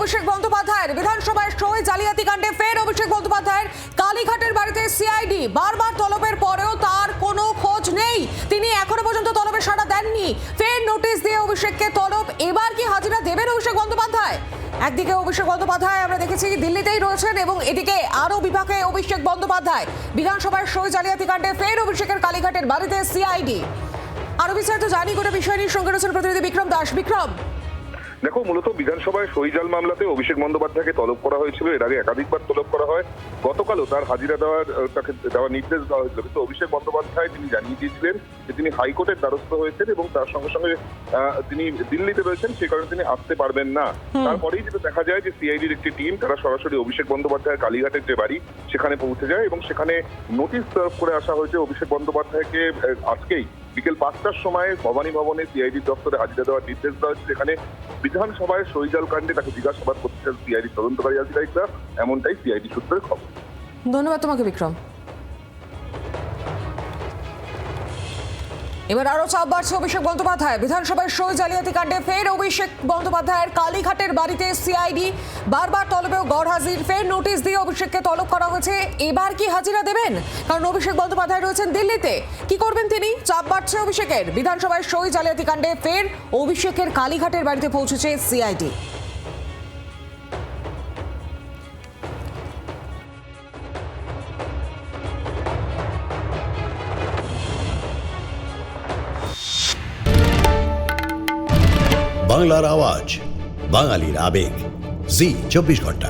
অভিষেক বন্দ্যোপাধ্যায়ের বিধানসভায় সই জালিয়াতি কাণ্ডে ফের অভিষেক বন্দ্যোপাধ্যায়ের কালীঘাটের বাড়িতে সিআইডি বারবার তলবের পরেও তার কোনো খোঁজ নেই। তিনি এখনো পর্যন্ত তলবে সাড়া দেননি। ফের নোটিশ দিয়ে অভিষেককে তলব। এবার কি হাজিরা দেবেন অভিষেক বন্দ্যোপাধ্যায়? একদিকে অভিষেক বন্দ্যোপাধ্যায় আমরা দেখেছি দিল্লিতেই রয়েছেন এবং এদিকে আরো বিভাগে অভিষেক বন্দ্যোপাধ্যায় বিধানসভায় সই জালিয়াতি কাণ্ডে ফের অভিষেকের কালীঘাটের বাড়িতে সিআইডি। আরো বিস্তারিত জানি গোটা বিষয় নিয়ে সঙ্গে রয়েছেন প্রতিনিধি বিক্রম দাস। বিক্রম, দেখো, মূলত বিধানসভায় সইজাল মামলাতে অভিষেক বন্দ্যোপাধ্যায়কে তলব করা হয়েছিল। এর আগে একাধিকবার তলব করা হয়। গতকালও তার হাজিরা তাকে দেওয়ার নির্দেশ দেওয়া হয়েছিল, কিন্তু অভিষেক বন্দ্যোপাধ্যায় তিনি জানিয়ে দিয়েছিলেন যে তিনি হাইকোর্টের দ্বারস্থ হয়েছেন এবং তার সঙ্গে সঙ্গে তিনি দিল্লিতে রয়েছেন, সে কারণে তিনি আসতে পারবেন না। তারপরেই যেটা দেখা যায় যে সিআইডির একটি টিম তারা সরাসরি অভিষেক বন্দ্যোপাধ্যায়ের কালীঘাটের যে বাড়ি সেখানে পৌঁছে যায় এবং সেখানে নোটিশ সার্ভ করে আসা হয়েছে অভিষেক বন্দ্যোপাধ্যায়কে আজকেই বিকেল 5টার সময় ভবানী ভবনে সিআইডির দপ্তরে হাজিরা দেওয়ার নির্দেশ দেওয়া হয়েছে, যেখানে বিধানসভায় সইজাল কাণ্ডে তাকে জিজ্ঞাসাবাদ করতে চান সিআইডি তদন্তকারী আধিকারিকরা, এমনটাই সিআইডি সূত্রের খবর। ধন্যবাদ তোমাকে বিক্রম। এবার আরো চাপ বাড়ছে অভিষেক বন্দ্যোপাধ্যায় বিধানসভায় সই জালিয়াতি কাণ্ডে ফের অভিষেক বন্দ্যোপাধ্যায়ের কালীঘাটের বাড়িতে সিআইডি বারবার তলবেও গড়হাজির। ফের নোটিশ দিয়ে অভিষেককে তলব করা হয়েছে। এবার কি হাজিরা দেবেন? কারণ অভিষেক বন্দ্যোপাধ্যায় রয়েছেন দিল্লিতে। কি করবেন তিনি? চাপ বাড়ছে অভিষেকের। বিধানসভায় সই জালিয়াতি কাণ্ডে ফের অভিষেকের কালীঘাটের বাড়িতে পৌঁছেছে সিআইডি। বাংলার আওয়াজ, বাঙালির আবেগ, জি 24 ঘন্টা।